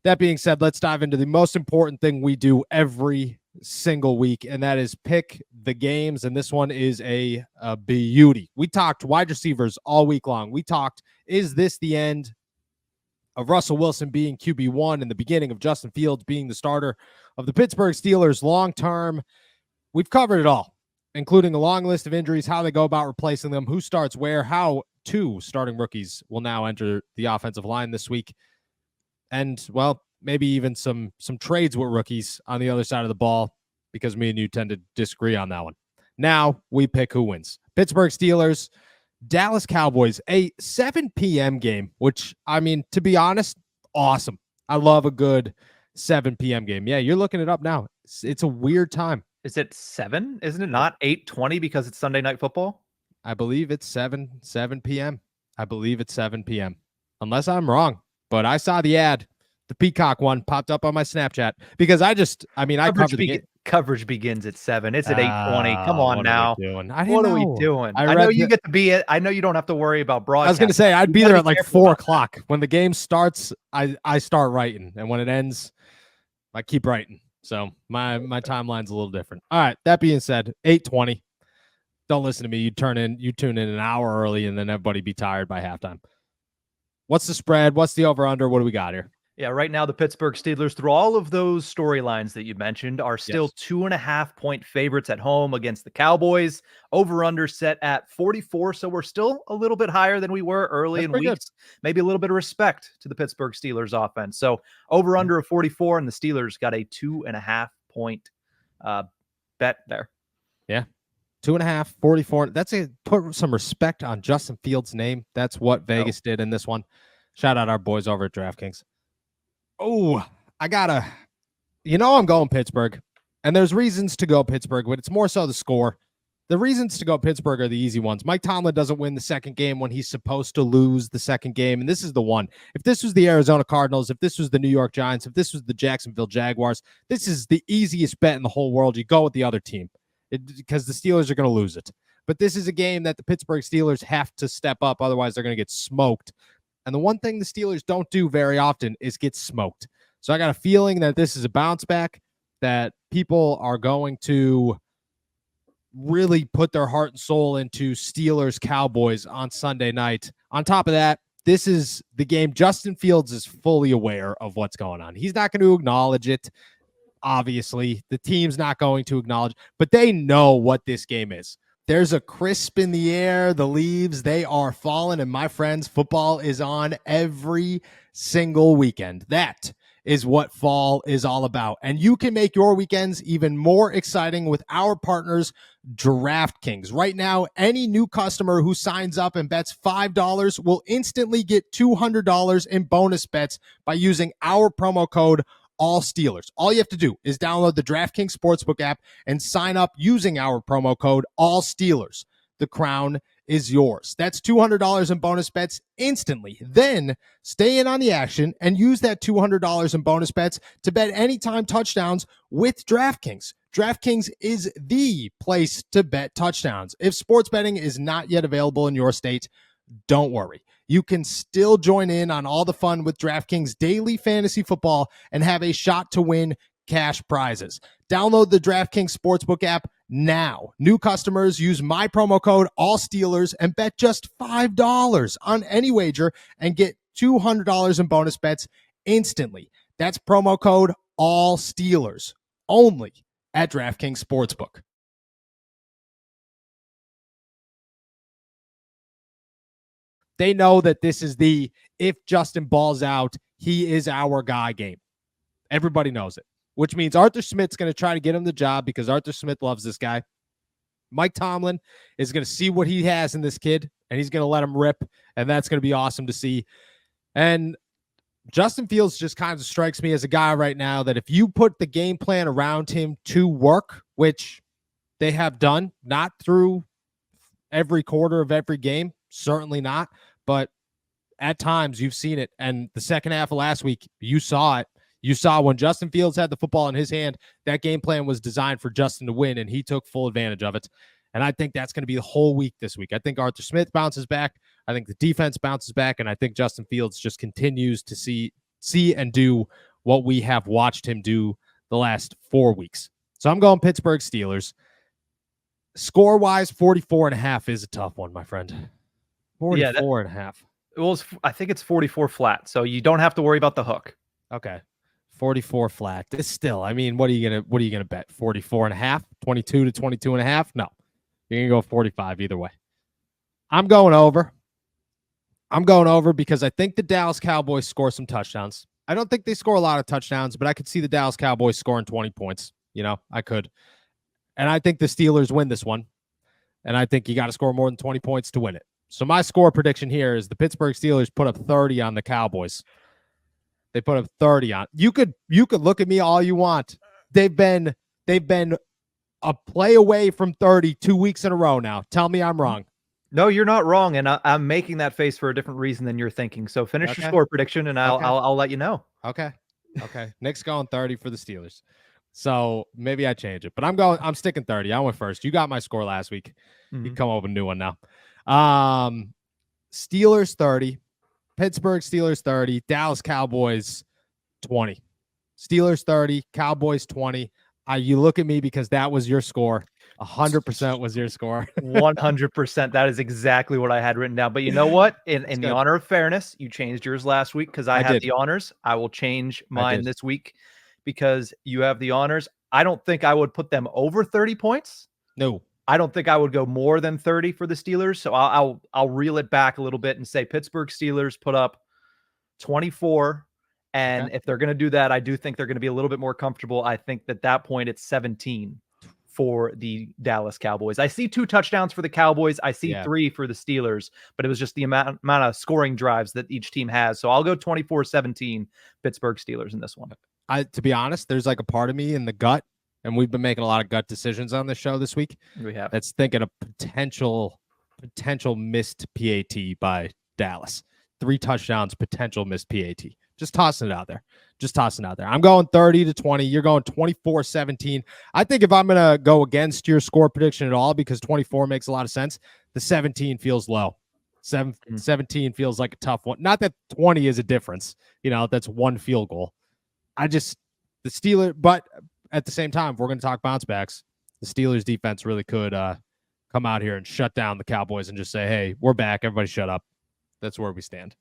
That being said, let's dive into the most important thing we do every single week, and that is pick the games. And this one is a beauty. We talked wide receivers all week long. We talked, is this the end of Russell Wilson being QB1 and the beginning of Justin Fields being the starter of the Pittsburgh Steelers long term? We've covered it all, including a long list of injuries, how they go about replacing them, who starts where, how 2 starting rookies will now enter the offensive line this week. And, well, maybe even some trades with rookies on the other side of the ball, because me and you tend to disagree on that one. Now we pick who wins. Pittsburgh Steelers, Dallas Cowboys, a 7 p.m. game, which, I mean, to be honest, awesome. I love a good 7 p.m. game. Yeah, you're looking it up now. It's a weird time. Is it 7? Isn't it not 8:20 because it's Sunday Night Football? I believe it's 7 p.m. I believe it's 7 p.m. Unless I'm wrong. But I saw the ad. The Peacock one popped up on my Snapchat because I covered the game. Coverage begins at 7. It's at 8:20. Come on now. What are we doing? I know you get to be it. I know you don't have to worry about broadcast. I was going to say, I'd be there at like 4 o'clock. When the game starts, I start writing. And when it ends, I keep writing. So my timeline's a little different. All right. That being said, 8:20. Don't listen to me. You tune in an hour early, and then everybody be tired by halftime. What's the spread? What's the over-under? What do we got here? Yeah, right now the Pittsburgh Steelers, through all of those storylines that you mentioned, are still 2.5-point favorites at home against the Cowboys. Over-under set at 44, so we're still a little bit higher than we were early in weeks. Good. Maybe a little bit of respect to the Pittsburgh Steelers offense. So over-under of 44, and the Steelers got a 2.5-point bet there. Yeah. 2.5, 44. That's put some respect on Justin Fields' name. That's what Vegas did in this one. Shout out our boys over at DraftKings. Oh, I'm going Pittsburgh. And there's reasons to go Pittsburgh, but it's more so the score. The reasons to go Pittsburgh are the easy ones. Mike Tomlin doesn't win the second game when he's supposed to lose the second game, and this is the one. If this was the Arizona Cardinals, if this was the New York Giants, if this was the Jacksonville Jaguars, this is the easiest bet in the whole world. You go with the other team. Because the Steelers are going to lose it. But this is a game that the Pittsburgh Steelers have to step up. Otherwise, they're going to get smoked. And the one thing the Steelers don't do very often is get smoked. So I got a feeling that this is a bounce back, that people are going to really put their heart and soul into Steelers Cowboys on Sunday night. On top of that, this is the game. Justin Fields is fully aware of what's going on. He's not going to acknowledge it. Obviously, the team's not going to acknowledge, but they know what this game is. There's a crisp in the air. The leaves, they are falling. And my friends, football is on every single weekend. That is what fall is all about. And you can make your weekends even more exciting with our partners, DraftKings. Right now, any new customer who signs up and bets $5 will instantly get $200 in bonus bets by using our promo code All Steelers. All you have to do is download the DraftKings Sportsbook app and sign up using our promo code All Steelers. The crown is yours. That's $200 in bonus bets instantly. Then stay in on the action and use that $200 in bonus bets to bet anytime touchdowns with DraftKings. DraftKings is the place to bet touchdowns. If sports betting is not yet available in your state, don't worry. You can still join in on all the fun with DraftKings daily fantasy football and have a shot to win cash prizes. Download the DraftKings Sportsbook app now. New customers use my promo code ALLSteelers and bet just $5 on any wager and get $200 in bonus bets instantly. That's promo code ALLSteelers only at DraftKings Sportsbook. They know that this is if Justin balls out, he is our guy game. Everybody knows it, which means Arthur Smith's going to try to get him the job because Arthur Smith loves this guy. Mike Tomlin is going to see what he has in this kid, and he's going to let him rip, and that's going to be awesome to see. And Justin Fields just kind of strikes me as a guy right now that if you put the game plan around him to work, which they have done, not through every quarter of every game, certainly not, but at times you've seen it. And the second half of last week, you saw it. You saw when Justin Fields had the football in his hand, that game plan was designed for Justin to win, and he took full advantage of it. And I think that's going to be the whole week this week. I think Arthur Smith bounces back. I think the defense bounces back, and I think Justin Fields just continues to see and do what we have watched him do the last 4 weeks. So I'm going Pittsburgh Steelers. Score-wise, 44.5 is a tough one, my friend. 44.5. Well, I think it's 44 flat, so you don't have to worry about the hook. Okay. 44 flat. This still, I mean, what are you gonna bet? 44.5? 22 to 22.5? No. You're gonna go 45 either way. I'm going over. I'm going over because I think the Dallas Cowboys score some touchdowns. I don't think they score a lot of touchdowns, but I could see the Dallas Cowboys scoring 20 points. You know, I could. And I think the Steelers win this one. And I think you got to score more than 20 points to win it. So my score prediction here is the Pittsburgh Steelers put up 30 on the Cowboys. They put up 30 on. You could look at me all you want. They've been a play away from 30 2 weeks in a row now. Tell me I'm wrong. No, you're not wrong, and I'm making that face for a different reason than you're thinking. So finish your score prediction, and I'll let you know. Okay. Nick's going 30 for the Steelers. So maybe I change it, but I'm sticking 30. I went first. You got my score last week. You can come up with a new one now. Steelers 30, Pittsburgh Steelers 30, Dallas Cowboys 20. Steelers 30, Cowboys 20. You look at me because that was your score. 100% was your score. 100%. That is exactly what I had written down. But you know what? In the honor of fairness, you changed yours last week because I had the honors. I will change mine this week because you have the honors. I don't think I would put them over 30 points. No. I don't think I would go more than 30 for the Steelers. So I'll reel it back a little bit and say Pittsburgh Steelers put up 24. And if they're going to do that, I do think they're going to be a little bit more comfortable. I think at that point it's 17 for the Dallas Cowboys. I see 2 touchdowns for the Cowboys. I see 3 for the Steelers, but it was just the amount of scoring drives that each team has. So I'll go 24-17 Pittsburgh Steelers in this one. To be honest, there's like a part of me in the gut, and we've been making a lot of gut decisions on this show this week. We have. That's thinking a potential missed PAT by Dallas. 3 touchdowns, potential missed PAT. Just tossing it out there. I'm going 30-20. You're going 24-17. I think if I'm going to go against your score prediction at all, because 24 makes a lot of sense, the 17 feels low. 17 feels like a tough one. Not that 20 is a difference. You know, that's 1 field goal. The Steelers, but at the same time, if we're going to talk bounce backs, the Steelers defense really could come out here and shut down the Cowboys and just say, hey, we're back. Everybody shut up. That's where we stand.